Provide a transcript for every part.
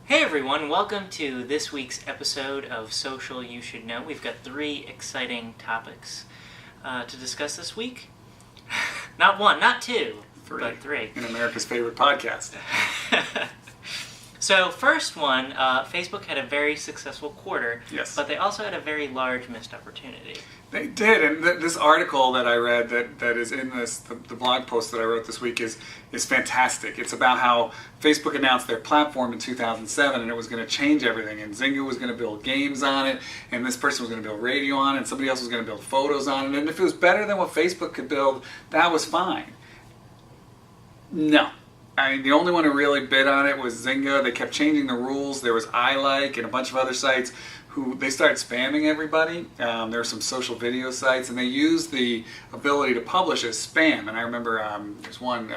Hey everyone, welcome to this week's episode of Social You Should Know. We've got 3 exciting topics to discuss this week. Not 1, not 2, but 3. In America's favorite podcast. So first one, Facebook had a very successful quarter, Yes. but they also had a very large missed opportunity. They did, and this article that I read that is in the blog post that I wrote this week is fantastic. It's about how Facebook announced their platform in 2007 and it was going to change everything, and Zynga was going to build games on it, and this person was going to build radio on it, and somebody else was going to build photos on it, and if it was better than what Facebook could build, that was fine. No. I mean, the only one who really bid on it was Zynga. They kept changing the rules. There was iLike and a bunch of other sites who they started spamming everybody. There were some social video sites, and they used the ability to publish as spam. And I remember there's one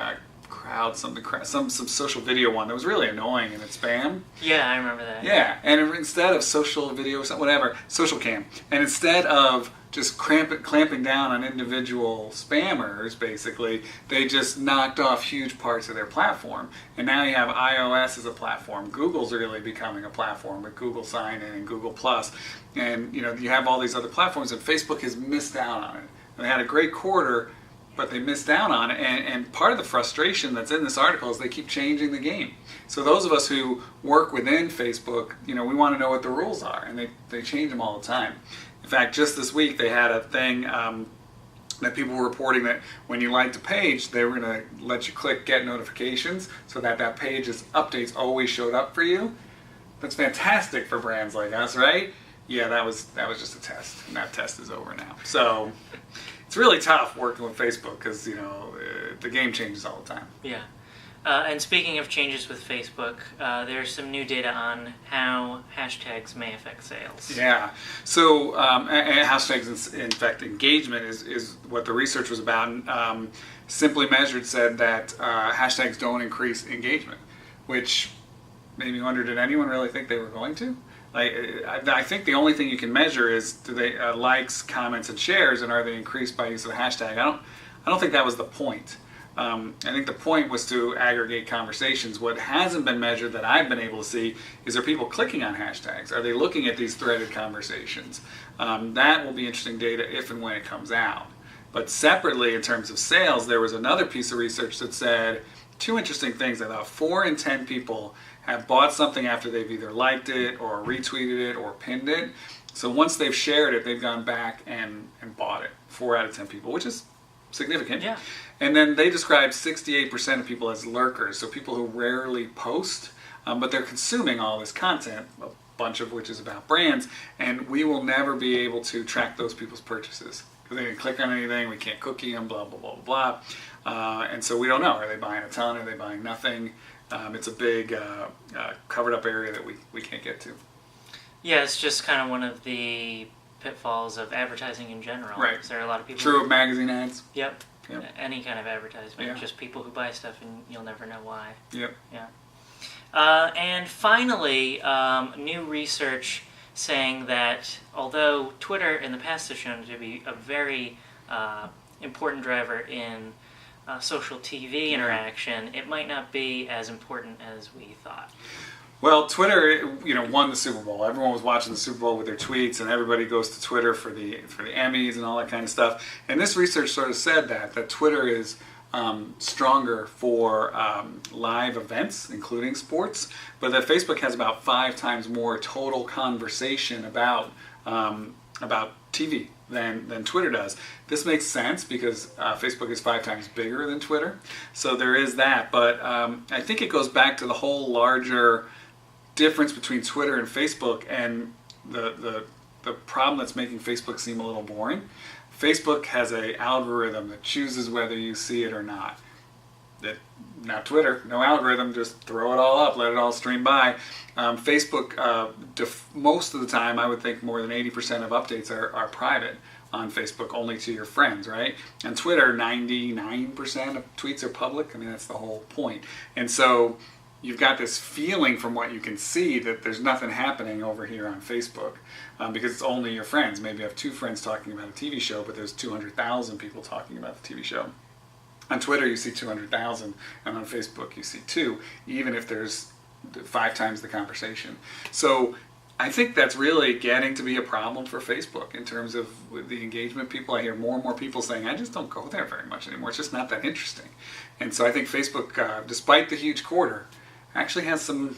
some social video one that was really annoying, and it's spam. Yeah, I remember that. Yeah, and instead of social video, whatever, social cam, and instead of just clamping down on individual spammers, basically, they just knocked off huge parts of their platform. And now you have iOS as a platform. Google's really becoming a platform with Google Sign-In and Google Plus. And you have all these other platforms, and Facebook has missed out on it. And they had a great quarter, but they missed out on it. And part of the frustration that's in this article is they keep changing the game. So those of us who work within Facebook, we want to know what the rules are, and they change them all the time. In fact, just this week they had a thing that people were reporting that when you liked a page, they were going to let you click get notifications so that page's updates always showed up for you. That's fantastic for brands like us, right? Yeah, that was just a test, and that test is over now. So it's really tough working with Facebook because the game changes all the time. Yeah. And speaking of changes with Facebook, there's some new data on how hashtags may affect sales. Yeah. So and hashtags, in fact, engagement is what the research was about. And, Simply Measured said that hashtags don't increase engagement, which made me wonder, did anyone really think they were going to? I think the only thing you can measure is do they likes, comments, and shares, and are they increased by use of the hashtag? I don't think that was the point. I think the point was to aggregate conversations. What hasn't been measured that I've been able to see is, are people clicking on hashtags? Are they looking at these threaded conversations? That will be interesting data if and when it comes out. But separately, in terms of sales, there was another piece of research that said 2 interesting things. I thought 4 in 10 people have bought something after they've either liked it or retweeted it or pinned it. So once they've shared it, they've gone back and bought it. 4 out of 10 people, which is significant. Yeah. And then they describe 68% of people as lurkers, so people who rarely post, but they're consuming all this content, a bunch of which is about brands, and we will never be able to track those people's purchases because they didn't click on anything, we can't cookie them, blah, blah, blah, blah, blah. And so we don't know. Are they buying a ton? Are they buying nothing? It's a big covered up area that we can't get to. Yeah, it's just kind of one of the pitfalls of advertising in general. Right. There are a lot of people. True of magazine ads. Yep. Yep. Any kind of advertisement. Yeah. Just people who buy stuff and you'll never know why. Yep. Yeah. And finally, new research saying that although Twitter in the past has shown to be a very important driver in social TV interaction, it might not be as important as we thought. Well, Twitter, won the Super Bowl. Everyone was watching the Super Bowl with their tweets, and everybody goes to Twitter for the Emmys and all that kind of stuff. And this research sort of said that Twitter is stronger for live events, including sports, but that Facebook has about 5 times more total conversation about TV than Twitter does. This makes sense because Facebook is 5 times bigger than Twitter, so there is that. But I think it goes back to the whole larger difference between Twitter and Facebook and the problem that's making Facebook seem a little boring. Facebook has an algorithm that chooses whether you see it or not. Not Twitter, no algorithm, just throw it all up, let it all stream by. Facebook, most of the time, I would think more than 80% of updates are private on Facebook, only to your friends, right? And Twitter, 99% of tweets are public. I mean, that's the whole point. And so you've got this feeling from what you can see that there's nothing happening over here on Facebook because it's only your friends. Maybe you have 2 friends talking about a TV show, but there's 200,000 people talking about the TV show. On Twitter, you see 200,000, and on Facebook, you see 2, even if there's 5 times the conversation. So I think that's really getting to be a problem for Facebook in terms of the engagement. People, I hear more and more people saying, I just don't go there very much anymore. It's just not that interesting. And so I think Facebook, despite the huge quarter, actually has some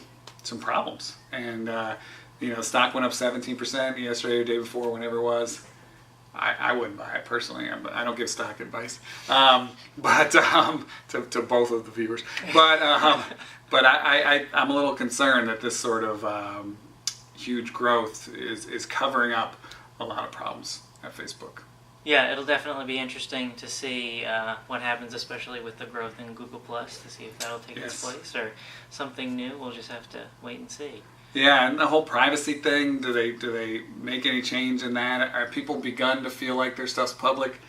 problems. And stock went up 17% yesterday or the day before, whenever it was. I wouldn't buy it personally. I don't give stock advice, but to both of the viewers. But I'm a little concerned that this sort of huge growth is covering up a lot of problems at Facebook. Yeah, it'll definitely be interesting to see what happens, especially with the growth in Google Plus, to see if that'll take its place or something new. We'll just have to wait and see. Yeah, and the whole privacy thing, do they make any change in that? Are people begun to feel like their stuff's public?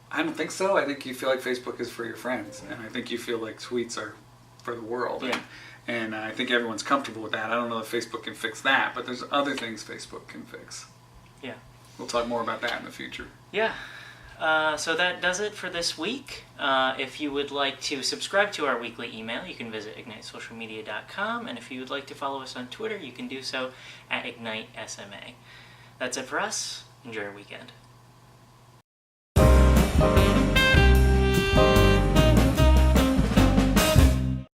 I don't think so. I think you feel like Facebook is for your friends, and I think you feel like tweets are for the world. Yeah. And I think everyone's comfortable with that. I don't know if Facebook can fix that, but there's other things Facebook can fix. Yeah. We'll talk more about that in the future. Yeah. So that does it for this week. If you would like to subscribe to our weekly email, you can visit ignitesocialmedia.com. And if you would like to follow us on Twitter, you can do so at IgniteSMA. That's it for us. Enjoy your weekend.